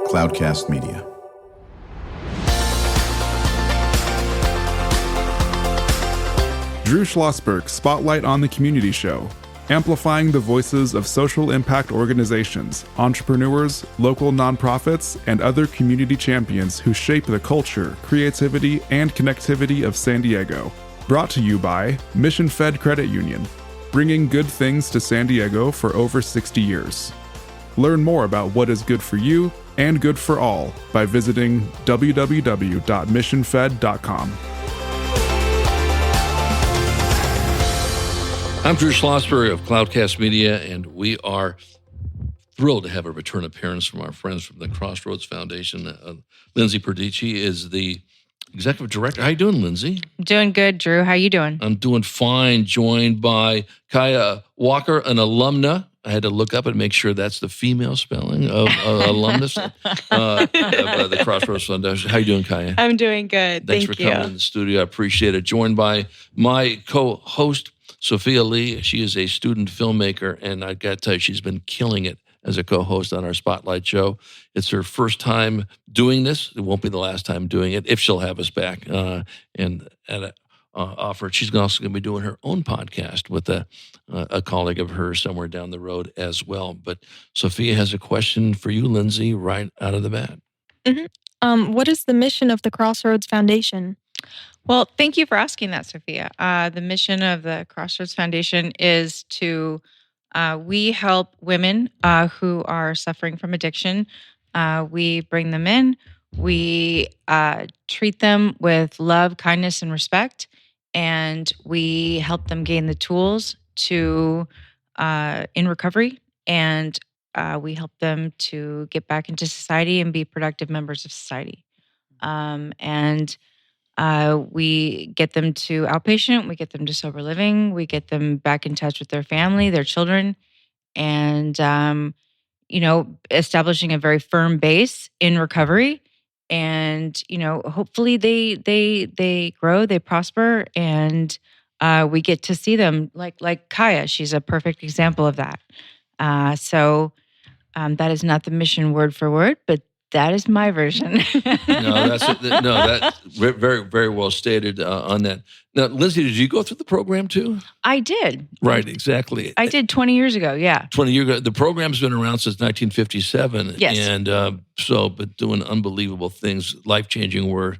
Cloudcast Media. Drew Schlosberg Spotlight on the Community Show, amplifying the voices of social impact organizations, entrepreneurs, local nonprofits, and other community champions who shape the culture, creativity, and connectivity of San Diego. Brought to you by Mission Fed Credit Union, bringing good things to San Diego for over 60 years. Learn more about what is good for you and good for all by visiting www.missionfed.com. I'm Drew Schlosberg of Cloudcast Media, and we are thrilled to have a return appearance from our friends from the Crossroads Foundation. Lindsey Purdie is the executive director. How you doing, Lindsey? Doing good, Drew. How you doing? I'm doing fine, joined by Kaiya Walker, an alumna. I had to look up and make sure that's the female spelling of alumnus of the Crossroads Foundation. How you doing, Kaiya? I'm doing good. Thanks for coming in the studio. I appreciate it. Joined by my co-host, Sophia Lee. She is a student filmmaker, and I got to tell you, she's been killing it as a co-host on our Spotlight show. It's her first time doing this. It won't be the last time doing it, if she'll have us back. And at an offer, she's also going to be doing her own podcast with a colleague of hers somewhere down the road as well. But Sophia has a question for you, Lindsey, right out of the bat. Mm-hmm. What is the mission of the Crossroads Foundation? Well, thank you for asking that, Sophia. The mission of the Crossroads Foundation is to, we help women who are suffering from addiction. We bring them in. We treat them with love, kindness, and respect. And we help them gain the tools to, in recovery. And we help them to get back into society and be productive members of society. We get them to outpatient, we get them to sober living, we get them back in touch with their family, their children, and, establishing a very firm base in recovery. And, hopefully they grow, they prosper, and we get to see them like Kaiya. She's a perfect example of that. So that is not the mission word for word, but that is my version. That's very, very well stated on that. Now, Lindsey, did you go through the program too? I did. Right, exactly. I did 20 years ago, yeah. 20 years ago. The program's been around since 1957. Yes. And but doing unbelievable things, life-changing work,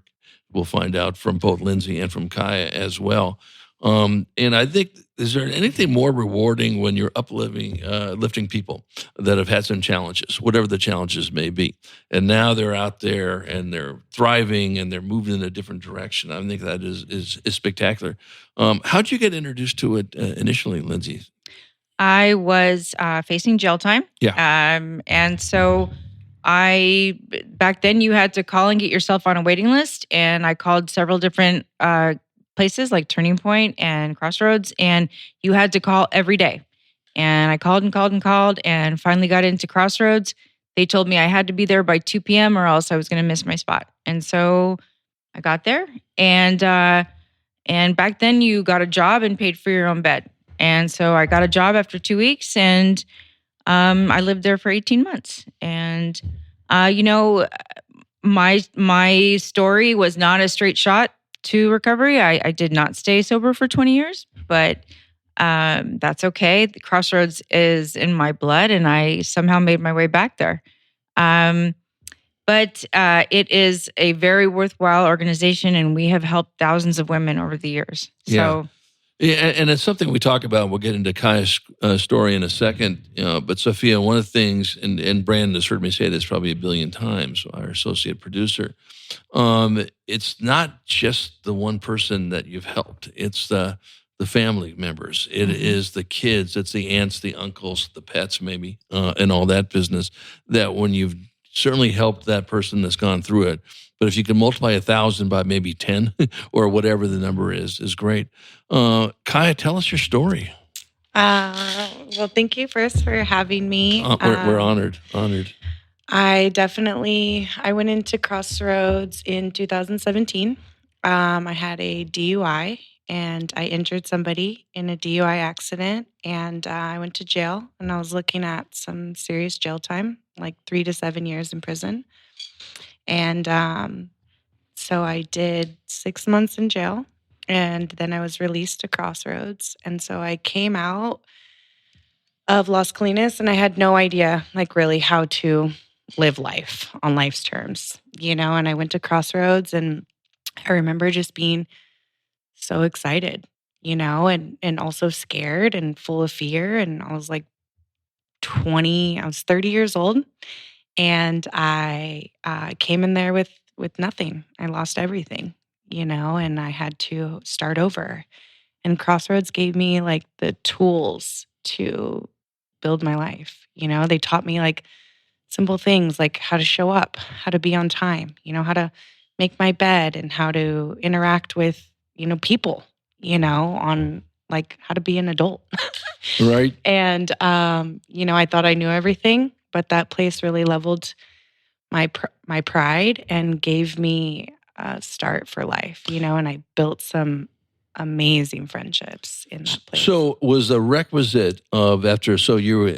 we'll find out from both Lindsey and from Kaiya as well. And I think, is there anything more rewarding when you're lifting people that have had some challenges, whatever the challenges may be, and now they're out there and they're thriving and they're moving in a different direction? I think that is spectacular. How'd you get introduced to it initially, Lindsey? I was facing jail time. Yeah. And so back then you had to call and get yourself on a waiting list, and I called several different places like Turning Point and Crossroads, and you had to call every day. And I called and called and called and finally got into Crossroads. They told me I had to be there by 2 p.m. or else I was going to miss my spot. And so I got there, and back then you got a job and paid for your own bed. And so I got a job after 2 weeks, and I lived there for 18 months. And my story was not a straight shot to recovery. I did not stay sober for 20 years, but that's okay. The Crossroads is in my blood, and I somehow made my way back there. But it is a very worthwhile organization, and we have helped thousands of women over the years. So, yeah, and it's something we talk about. We'll get into Kaiya's story in a second. But Sophia, one of the things, and Brandon has heard me say this probably 1 billion times, our associate producer, it's not just the one person that you've helped. It's the family members. It is the kids. It's the aunts, the uncles, the pets maybe, and all that business, that when you've certainly helped that person that's gone through it, but if you can multiply 1,000 by maybe 10 or whatever the number is great. Kaiya, tell us your story. Well, thank you first for having me. We're honored. I went into Crossroads in 2017. I had a DUI, and I injured somebody in a DUI accident, and I went to jail, and I was looking at some serious jail time, like 3 to 7 years in prison. And so I did 6 months in jail, and then I was released to Crossroads. And so I came out of Las Colinas, and I had no idea, like, really how to live life on life's terms, and I went to Crossroads, and I remember just being so excited, and also scared and full of fear. And I was like I was 30 years old, and I came in there with nothing. I lost everything, and I had to start over. And Crossroads gave me like the tools to build my life. They taught me like simple things like how to show up, how to be on time, how to make my bed, and how to interact with, people, on like how to be an adult. Right. And, I thought I knew everything, but that place really leveled my pride and gave me a start for life, and I built some amazing friendships in that place. So was a requisite of after, so your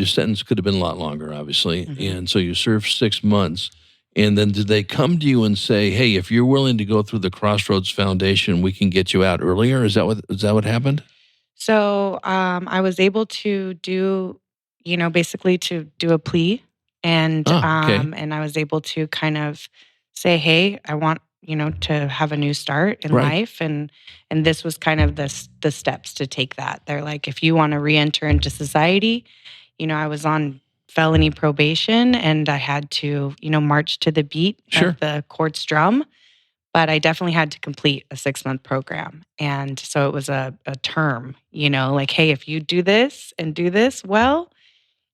sentence could have been a lot longer, obviously. Mhm. And so you served 6 months. And then did they come to you and say, hey, if you're willing to go through the Crossroads Foundation, we can get you out earlier? Is that what happened? So I was able to do, basically to do a plea, and Okay. and I was able to kind of say, hey, I want to have a new start in Right. life, and this was kind of the steps to take that. They're like, if you want to re-enter into society, I was on felony probation, and I had to march to the beat Sure. of the court's drum. But I definitely had to complete a 6-month program. And so it was a term, like, hey, if you do this and do this well,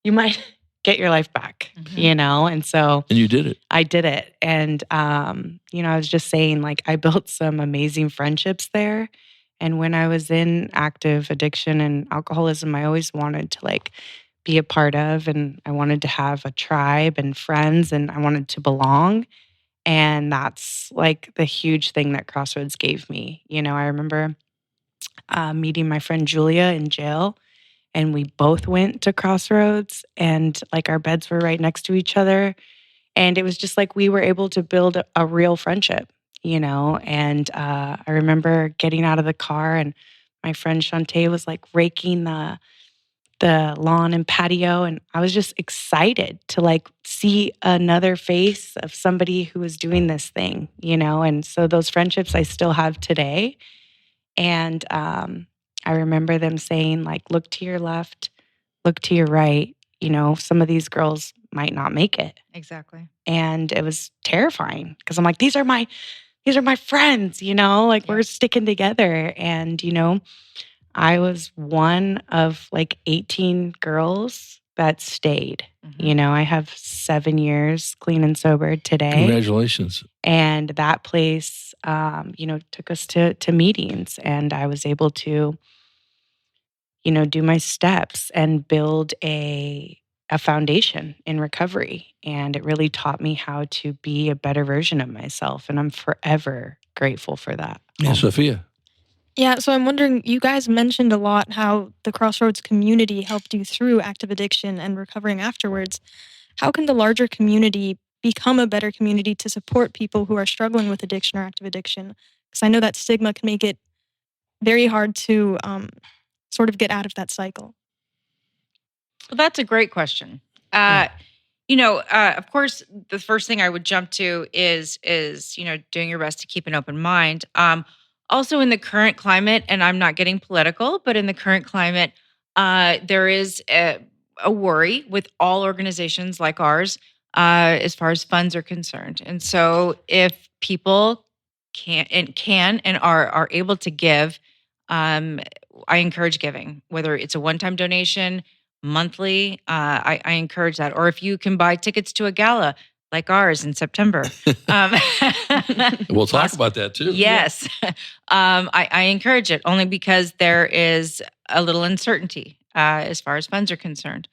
you might get your life back, And so And you did it. I did it. And, I was just saying, like, I built some amazing friendships there. And when I was in active addiction and alcoholism, I always wanted to, like, be a part of, and I wanted to have a tribe and friends, and I wanted to belong. And that's like the huge thing that Crossroads gave me. I remember meeting my friend Julia in jail, and we both went to Crossroads, and like our beds were right next to each other. And it was just like we were able to build a real friendship, And I remember getting out of the car, and my friend Shantae was like raking the lawn and patio, and I was just excited to like see another face of somebody who was doing this thing, And so those friendships I still have today. And I remember them saying, like, look to your left, look to your right. Some of these girls might not make it. Exactly. And it was terrifying because I'm like, these are my friends, like we're sticking together. And I was one of like 18 girls that stayed. I have 7 years clean and sober today. Congratulations. And that place, took us to meetings, and I was able to, do my steps and build a foundation in recovery. And it really taught me how to be a better version of myself. And I'm forever grateful for that. Yeah, Sophia. Yeah, so I'm wondering, you guys mentioned a lot how the Crossroads community helped you through active addiction and recovering afterwards. How can the larger community become a better community to support people who are struggling with addiction or active addiction? Because I know that stigma can make it very hard to sort of get out of that cycle. Well, that's a great question. Of course, the first thing I would jump to is doing your best to keep an open mind. Also, in the current climate, and I'm not getting political, but in the current climate, there is a worry with all organizations like ours as far as funds are concerned. And so, if people can and are able to give, I encourage giving, whether it's a one-time donation, monthly. I encourage that. Or if you can buy tickets to a gala like ours in September. We'll talk about that too. Yes. I encourage it only because there is a little uncertainty as far as funds are concerned.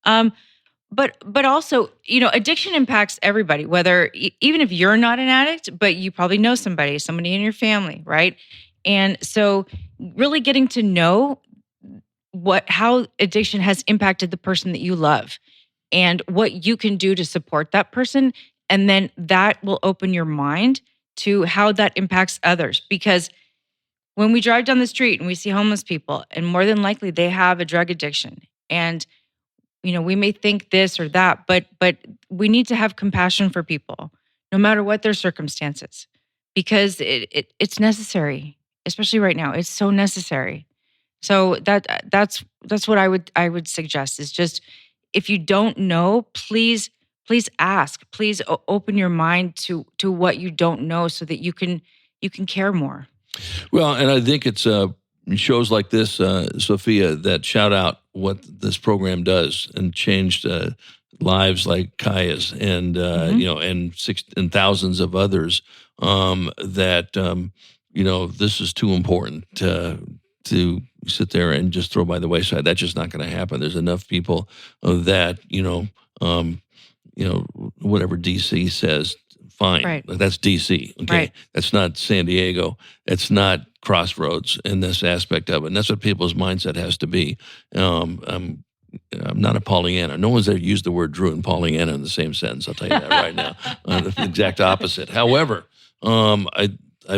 But also, addiction impacts everybody, whether even if you're not an addict, but you probably know somebody in your family, right? And so really getting to know how addiction has impacted the person that you love and what you can do to support that person. And then that will open your mind to how that impacts others. Because when we drive down the street and we see homeless people, and more than likely they have a drug addiction. And, we may think this or that, but we need to have compassion for people, no matter what their circumstances, because it's necessary, especially right now. It's so necessary. So that's what I would suggest is just, if you don't know, please ask. Please open your mind to what you don't know, so that you can care more. Well, and I think it's shows like this, Sophia, that shout out what this program does and changed lives like Kaiya's and and thousands of others. That this is too important to sit there and just throw by the wayside. That's just not going to happen. There's enough people that whatever DC says, fine. Right. Like, that's DC. Okay, right. That's not San Diego. That's not Crossroads in this aspect of it. And that's what people's mindset has to be. I'm not a Pollyanna. No one's ever used the word Drew and Pollyanna in the same sentence. I'll tell you that right now. The exact opposite. However, I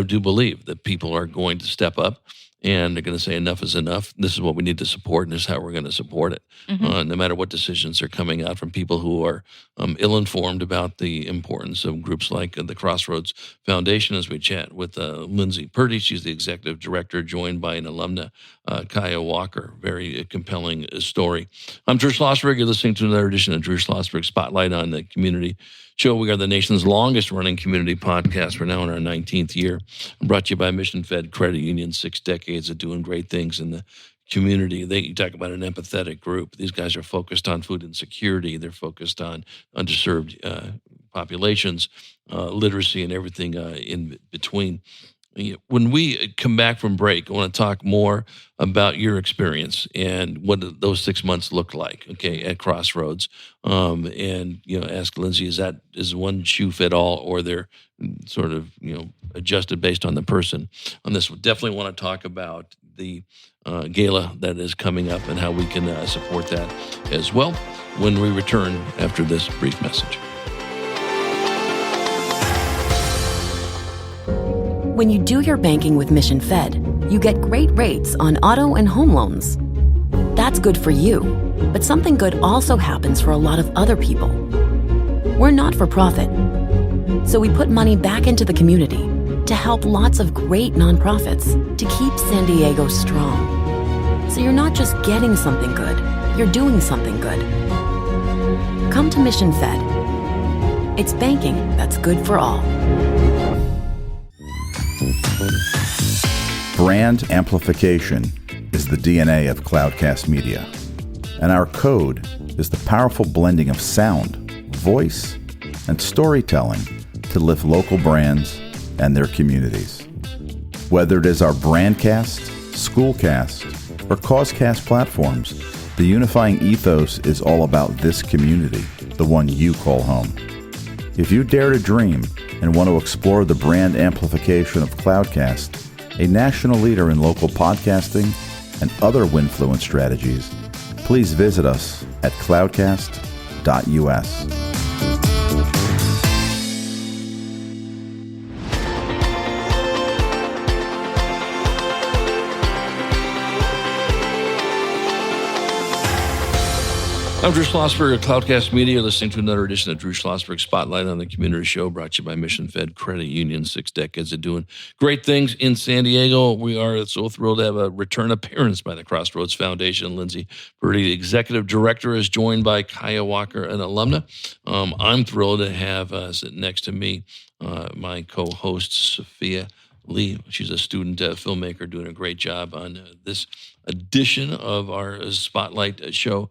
do believe that people are going to step up and they're going to say enough is enough. This is what we need to support, and this is how we're going to support it. No matter what decisions are coming out from people who are ill-informed about the importance of groups like the Crossroads Foundation, as we chat with Lindsey Purdie. She's the executive director, joined by an alumna, Kaiya Walker. Very compelling story. I'm Drew Schlosberg. You're listening to another edition of Drew Schlosberg Spotlight on the Community Show. We are the nation's longest-running community podcast. We're now in our 19th year. Brought to you by Mission Fed Credit Union, 6 decades of doing great things in the community. You talk about an empathetic group. These guys are focused on food insecurity. They're focused on underserved populations, literacy, and everything in between. When we come back from break, I want to talk more about your experience and what those 6 months looked like, okay, at Crossroads. And ask Lindsey, is one shoe fit all, or they're sort of adjusted based on the person? On this, we definitely want to talk about the Gala that is coming up and how we can support that as well when we return after this brief message. When you do your banking with Mission Fed, you get great rates on auto and home loans. That's good for you, but something good also happens for a lot of other people. We're not for profit, so we put money back into the community to help lots of great nonprofits to keep San Diego strong. So you're not just getting something good, you're doing something good. Come to Mission Fed. It's banking that's good for all. Brand amplification is the DNA of Cloudcast Media, and our code is the powerful blending of sound, voice, and storytelling to lift local brands and their communities. Whether it is our Brandcast, Schoolcast, or Causecast platforms, the unifying ethos is all about this community, the one you call home. If you dare to dream and want to explore the brand amplification of Cloudcast, a national leader in local podcasting and other Winfluence strategies, please visit us at cloudcast.us. I'm Drew Schlosberg of Cloudcast Media, listening to another edition of Drew Schlosberg Spotlight on the Community Show, brought to you by Mission Fed Credit Union, 6 decades of doing great things in San Diego. We are so thrilled to have a return appearance by the Crossroads Foundation. Lindsey Purdie, the executive director, is joined by Kaiya Walker, an alumna. I'm thrilled to have sitting next to me my co-host, Sophia Lee. She's a student filmmaker doing a great job on this edition of our Spotlight show.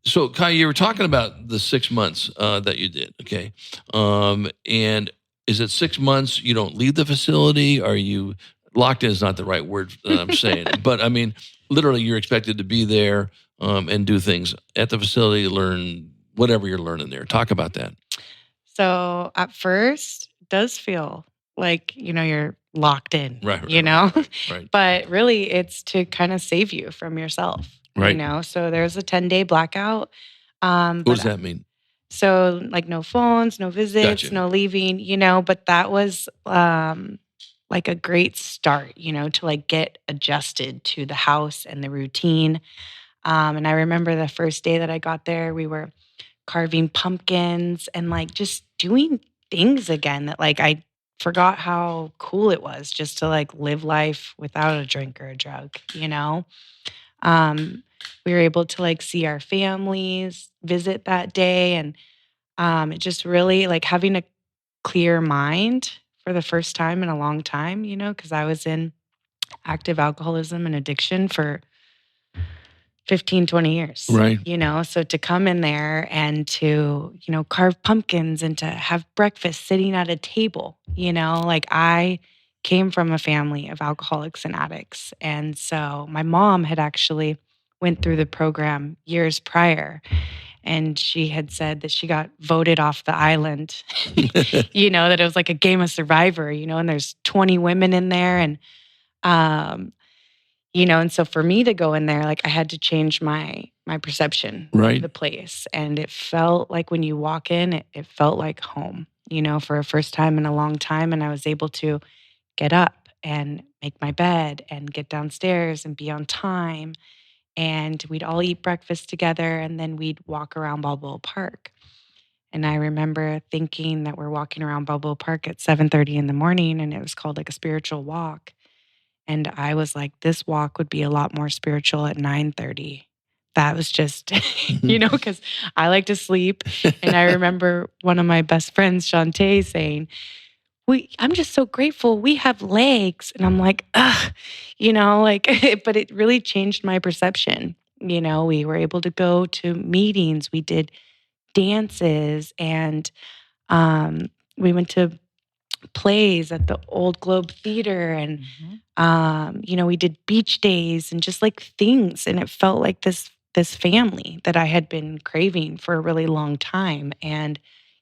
So, Kaiya, you were talking about the 6 months that you did, okay? And is it 6 months you don't leave the facility? Are you locked in? Is not the right word that I'm saying. But, I mean, literally you're expected to be there and do things at the facility, learn whatever you're learning there. Talk about that. So at first, it does feel like, you're locked in, Right. Right. But really it's to kind of save you from yourself, Right. So there's a 10-day blackout. What does that mean? So like no phones, no visits, Gotcha. no leaving, but that was like a great start, to like get adjusted to the house and the routine. And I remember the first day that I got there, we were carving pumpkins and like just doing things again that like I forgot how cool it was just to like live life without a drink or a drug, We were able to like see our families, visit that day, and it just really like having a clear mind for the first time in a long time, because I was in active alcoholism and addiction for 15, 20 years, Right. So to come in there and to, carve pumpkins and to have breakfast sitting at a table, like I came from a family of alcoholics and addicts. And so my mom had actually went through the program years prior, and she had said that she got voted off the island, that it was like a game of Survivor, and there's 20 women in there. And, and so for me to go in there, like I had to change my perception Right. of the place. And it felt like when you walk in, it felt like home, for a first time in a long time. And I was able to get up and make my bed and get downstairs and be on time. And we'd all eat breakfast together, and then we'd walk around Balboa Park. And I remember thinking that we're walking around Balboa Park at 7:30 in the morning, and it was called like a spiritual walk. And I was like, this walk would be a lot more spiritual at 9:30. That was just, because I like to sleep. And I remember one of my best friends, Shantae, saying, I'm just so grateful we have legs. And I'm like, ugh, but it really changed my perception. We were able to go to meetings, we did dances, and we went to plays at the Old Globe Theater, and we did beach days and just like things. And it felt like this family that I had been craving for a really long time. And,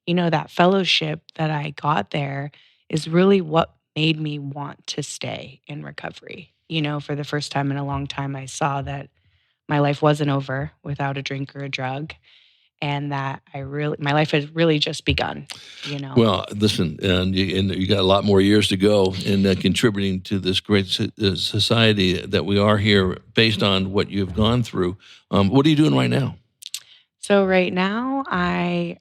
that fellowship that I got there is really what made me want to stay in recovery. For the first time in a long time, I saw that my life wasn't over without a drink or a drug, and that my life had really just begun. Well, listen, and you got a lot more years to go in contributing to this great society that we are here, based on what you've gone through. What are you doing right now? So right now, I'm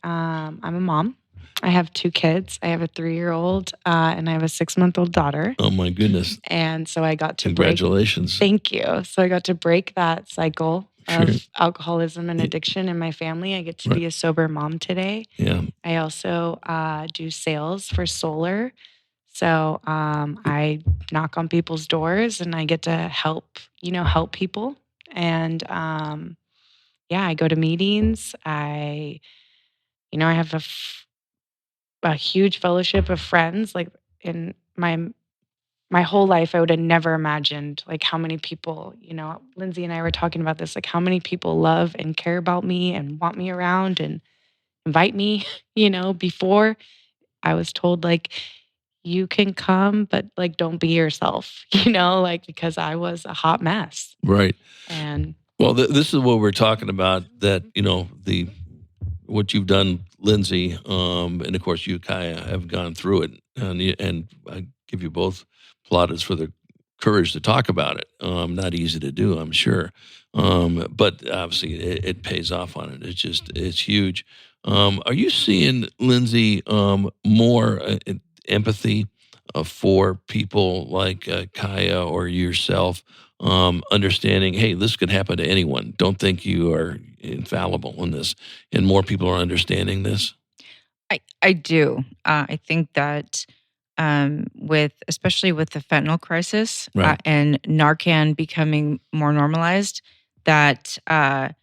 a mom. I have 2 kids. I have a 3-year-old and I have a 6-month-old daughter. Oh my goodness! And so I got to Congratulations. Thank you. So I got to break that cycle of alcoholism and addiction in my family. I get to be a sober mom today. Yeah. I also do sales for solar. So I knock on people's doors and I get to help people. And I go to meetings. I have a huge fellowship of friends. Like in my whole life, I would have never imagined like how many people, Lindsey and I were talking about this, like how many people love and care about me and want me around and invite me, before I was told like, you can come, but like, don't be yourself, because I was a hot mess. Right. And well, this is what we're talking about, that, what you've done, Lindsey, and of course you, Kaiya, have gone through it. And I give you both plaudits for the courage to talk about it. Not easy to do, I'm sure. But obviously it pays off on it. It's huge. Are you seeing, Lindsey, more empathy for people like Kaiya or yourself, understanding, hey, this could happen to anyone. Don't think you are infallible in this. And more people are understanding this? I do. I think that especially with the fentanyl crisis, Right. and Narcan becoming more normalized, that and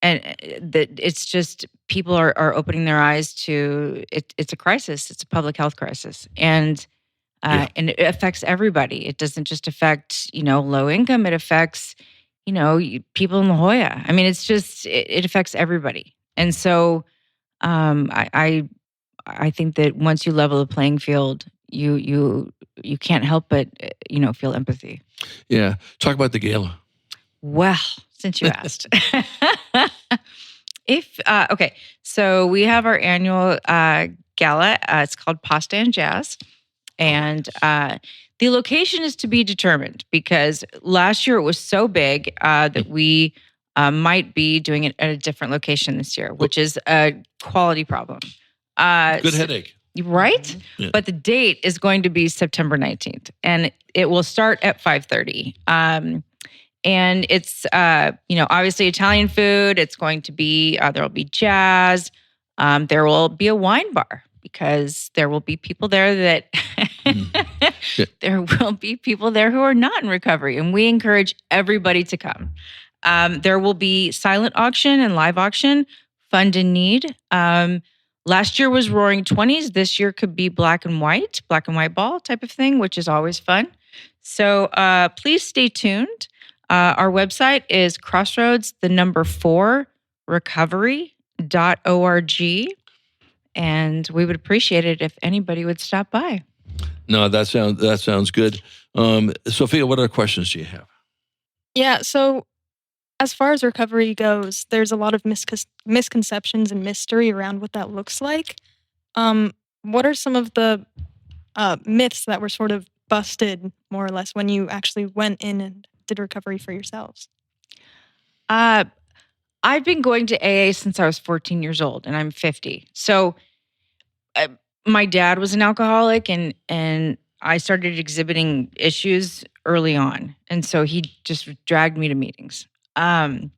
that it's just people are opening their eyes to it. It's a crisis. It's a public health crisis, and and it affects everybody. It doesn't just affect low income. It affects people in La Jolla. I mean, it's just it affects everybody, and so I think that once you level the playing field, you you can't help but feel empathy. Yeah. Talk about the gala. Well, since you asked. Okay, so we have our annual gala. It's called Pasta and Jazz. And the location is to be determined because last year it was so big that we might be doing it at a different location this year, which is a quality problem. Good headache. Right? Yeah. But the date is going to be September 19th, and it will start at 5:30. And it's, obviously Italian food. It's going to be, there will be jazz. There will be a wine bar because there will be people there that, there will be people there who are not in recovery. And we encourage everybody to come. There will be silent auction and live auction, fund in need. Last year was Roaring 20s. This year could be black and white ball type of thing, which is always fun. So please stay tuned. Our website is Crossroads, 4 recovery.org. And we would appreciate it if anybody would stop by. No, that sounds good. Sophia, what other questions do you have? Yeah, so as far as recovery goes, there's a lot of misconceptions and mystery around what that looks like. What are some of the myths that were sort of busted, more or less, when you actually went in and did recovery for yourselves? I've been going to AA since I was 14 years old, and I'm 50. So my dad was an alcoholic, and I started exhibiting issues early on. And so he just dragged me to meetings. I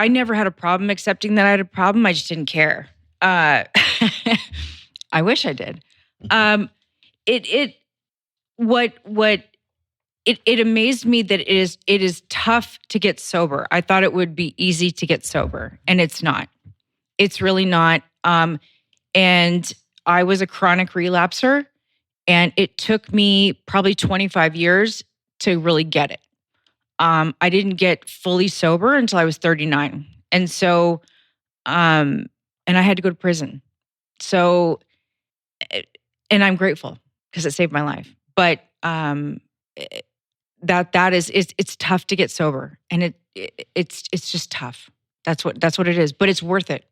never had a problem accepting that I had a problem. I just didn't care. I wish I did. It amazed me that it is tough to get sober. I thought it would be easy to get sober, and it's not. It's really not. And I was a chronic relapser, and it took me probably 25 years to really get it. I didn't get fully sober until I was 39. And so, and I had to go to prison. So, and I'm grateful because it saved my life. But it's tough to get sober, and it's just tough. That's what it is. But it's worth it.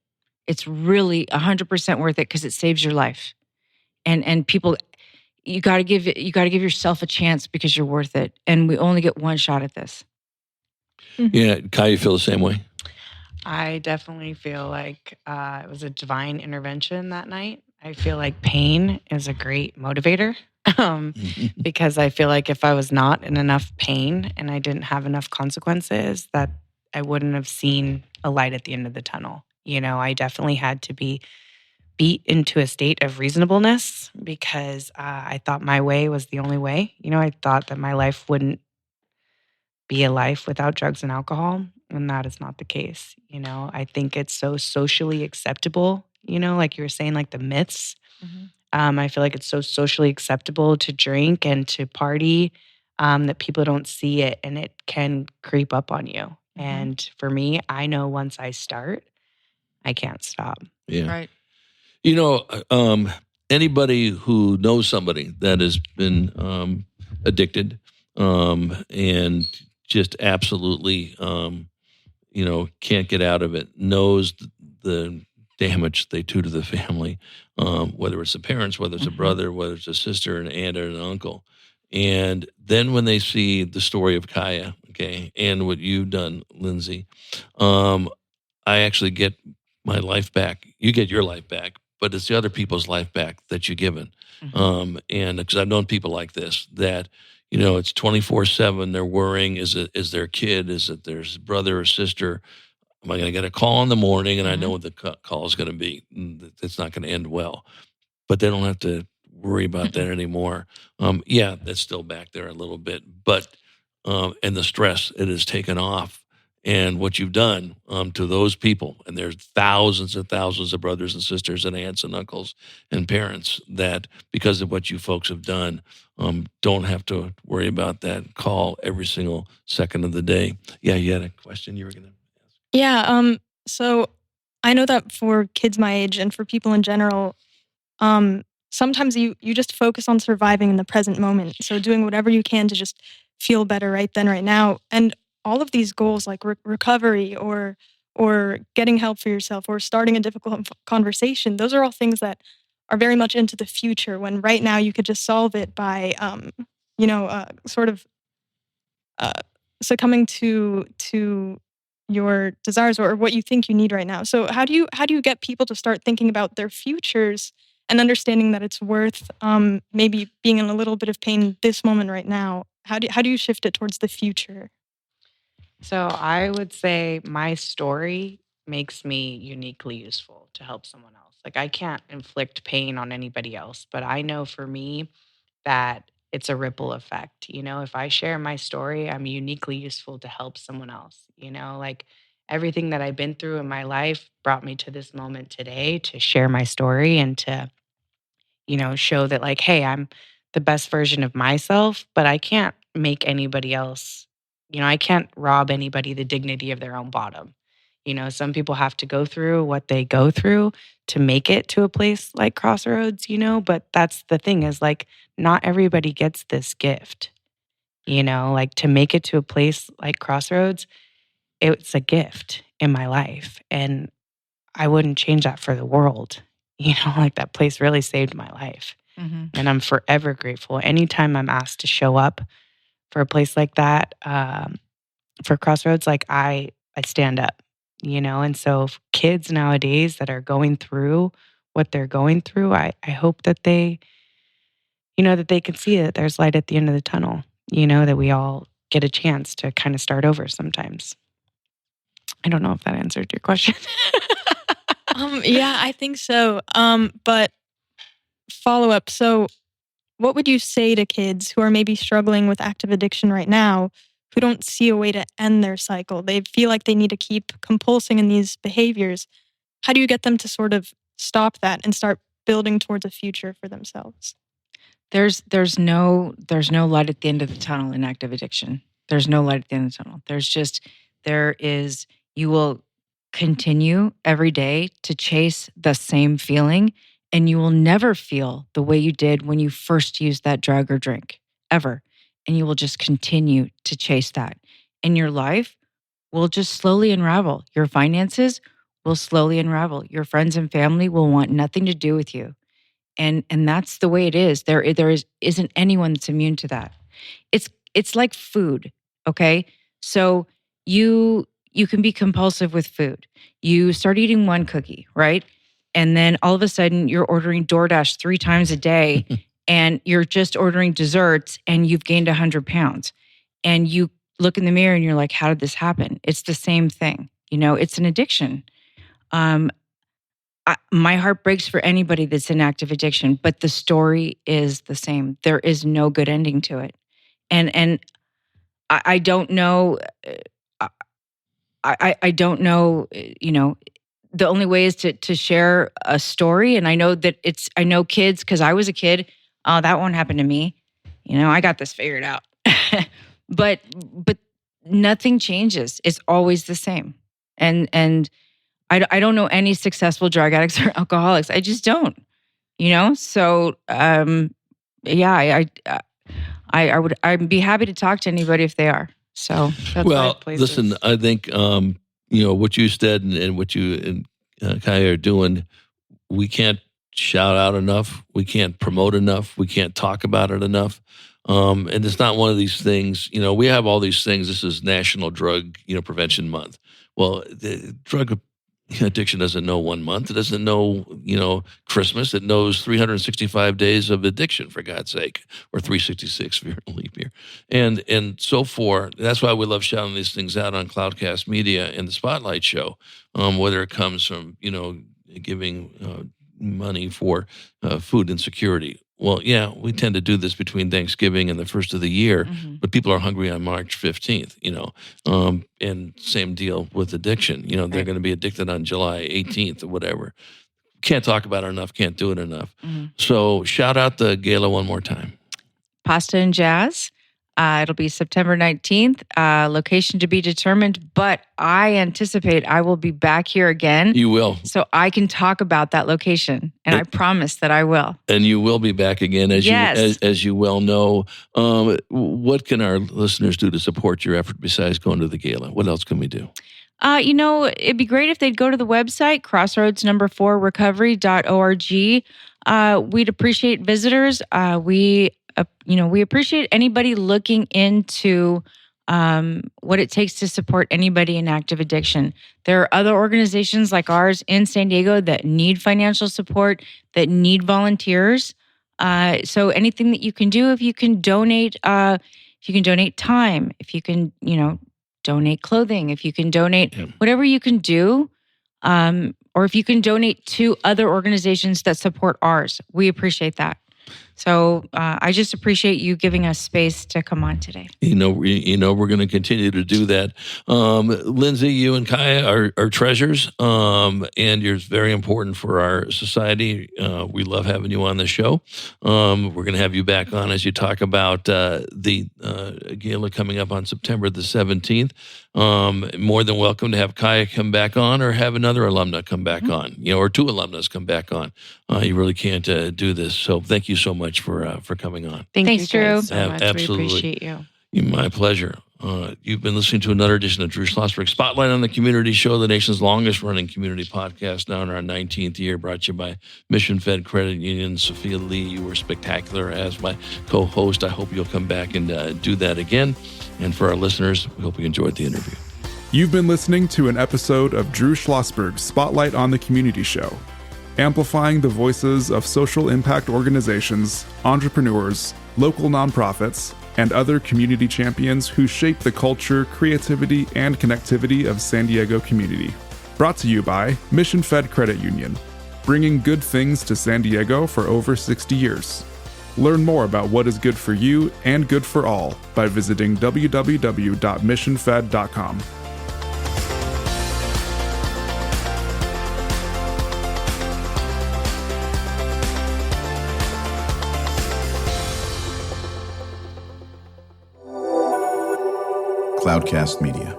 It's really 100% worth it because it saves your life. And people, you got to give yourself a chance because you're worth it. And we only get one shot at this. Yeah, Kaiya, you feel the same way? I definitely feel like it was a divine intervention that night. I feel like pain is a great motivator because I feel like if I was not in enough pain and I didn't have enough consequences, that I wouldn't have seen a light at the end of the tunnel. I definitely had to be beat into a state of reasonableness because I thought my way was the only way. I thought that my life wouldn't be a life without drugs and alcohol, and that is not the case. I think it's so socially acceptable, like you were saying, like the myths. Mm-hmm. I feel like it's so socially acceptable to drink and to party that people don't see it, and it can creep up on you. Mm-hmm. And for me, I know once I start, I can't stop. Yeah. Right. Anybody who knows somebody that has been addicted and just absolutely, can't get out of it, knows the damage they do to the family, whether it's the parents, whether it's a brother, whether it's a sister, an aunt, or an uncle. And then when they see the story of Kaiya, okay, and what you've done, Lindsey, I actually get my life back. You get your life back, but it's the other people's life back that you've given. Mm-hmm. And because I've known people like this that, it's 24/7. They're worrying: is their kid? Is it their brother or sister? Am I going to get a call in the morning? And I know what the call is going to be. It's not going to end well, but they don't have to worry about that anymore. Yeah, that's still back there a little bit, but and the stress it has taken off. And what you've done to those people, and there's thousands and thousands of brothers and sisters and aunts and uncles and parents that, because of what you folks have done, don't have to worry about that call every single second of the day. Yeah, you had a question you were going to ask? Yeah, so I know that for kids my age and for people in general, sometimes you just focus on surviving in the present moment. So doing whatever you can to just feel better right then, right now. And all of these goals like recovery or getting help for yourself or starting a difficult conversation, those are all things that are very much into the future, when right now you could just solve it by, sort of succumbing to your desires or what you think you need right now. So how do you get people to start thinking about their futures and understanding that it's worth maybe being in a little bit of pain this moment right now? How do you shift it towards the future? So I would say my story makes me uniquely useful to help someone else. Like I can't inflict pain on anybody else, but I know for me that it's a ripple effect. If I share my story, I'm uniquely useful to help someone else. Like everything that I've been through in my life brought me to this moment today to share my story and to show that like, hey, I'm the best version of myself, but I can't make anybody else, I can't rob anybody the dignity of their own bottom. Some people have to go through what they go through to make it to a place like Crossroads, but that's the thing is like, not everybody gets this gift, like to make it to a place like Crossroads, it's a gift in my life. And I wouldn't change that for the world. Like that place really saved my life. Mm-hmm. And I'm forever grateful. Anytime I'm asked to show up for a place like that, for Crossroads, like I stand up, and so kids nowadays that are going through what they're going through, I hope that they, that they can see that there's light at the end of the tunnel, that we all get a chance to kind of start over sometimes. I don't know if that answered your question. Yeah, I think so. But follow up. So what would you say to kids who are maybe struggling with active addiction right now, who don't see a way to end their cycle? They feel like they need to keep compulsing in these behaviors. How do you get them to sort of stop that and start building towards a future for themselves? There's no light at the end of the tunnel in active addiction. There's no light at the end of the tunnel. You will continue every day to chase the same feeling, and you will never feel the way you did when you first used that drug or drink, ever. And you will just continue to chase that. And your life will just slowly unravel. Your finances will slowly unravel. Your friends and family will want nothing to do with you. And that's the way it is. There isn't anyone that's immune to that. It's like food, okay? So you can be compulsive with food. You start eating one cookie, right? And then all of a sudden you're ordering DoorDash 3 times a day and you're just ordering desserts and you've gained 100 pounds. And you look in the mirror and you're like, how did this happen? It's the same thing. It's an addiction. My heart breaks for anybody that's in active addiction, but the story is the same. There is no good ending to it. And I don't know... I don't know, the only way is to share a story. And I know I know kids, because I was a kid, oh, that won't happen to me. I got this figured out. but nothing changes. It's always the same. And I don't know any successful drug addicts or alcoholics. I just don't, So, yeah, I'd be happy to talk to anybody if they are. So that's well, listen, I think what you said and what you and Kaiya are doing, we can't shout out enough. We can't promote enough. We can't talk about it enough. And it's not one of these things. We have all these things. This is National Drug Prevention Month. Well, the drug addiction doesn't know 1 month. It doesn't know, Christmas. It knows 365 days of addiction, for God's sake, or 366 if you're in a leap year. And so forth. That's why we love shouting these things out on Cloudcast Media and the Spotlight Show, whether it comes from, giving money for food insecurity. Well, yeah, we tend to do this between Thanksgiving and the first of the year, but people are hungry on March 15th, and same deal with addiction. They're going to be addicted on July 18th or whatever. Can't talk about it enough, can't do it enough. So shout out the Gala one more time. Pasta and Jazz. It'll be September 19th, location to be determined, but I anticipate I will be back here again. You will. So I can talk about that location, and I promise that I will. And you will be back again, as Yes. as you well know. What can our listeners do to support your effort besides going to the gala? What else can we do? It'd be great if they'd go to the website, crossroads4recovery.org. We'd appreciate visitors. We appreciate anybody looking into what it takes to support anybody in active addiction. There are other organizations like ours in San Diego that need financial support, that need volunteers. So anything that you can do, if you can donate time, if you can, donate clothing, if you can donate whatever you can do, or if you can donate to other organizations that support ours, we appreciate that. So I just appreciate you giving us space to come on today. We're going to continue to do that. Lindsey, you and Kaiya are treasures, and you're very important for our society. We love having you on the show. We're going to have you back on as you talk about the gala coming up on September the 17th. More than welcome to have Kaiya come back on, or have another alumna come back on, or two alumnas come back on. You really can't do this. So thank you so much for coming on. Thanks, you Drew. guys so much. Absolutely. We appreciate you. My pleasure. You've been listening to another edition of Drew Schlosberg Spotlight on the Community Show, the nation's longest-running community podcast, now in our 19th year, brought to you by Mission Fed Credit Union. Sophia Lee, you were spectacular as my co-host. I hope you'll come back and do that again. And for our listeners, we hope you enjoyed the interview. You've been listening to an episode of Drew Schlosberg Spotlight on the Community Show, amplifying the voices of social impact organizations, entrepreneurs, local nonprofits, and other community champions who shape the culture, creativity, and connectivity of San Diego community. Brought to you by Mission Fed Credit Union, bringing good things to San Diego for over 60 years. Learn more about what is good for you and good for all by visiting www.missionfed.com. Cloudcast Media.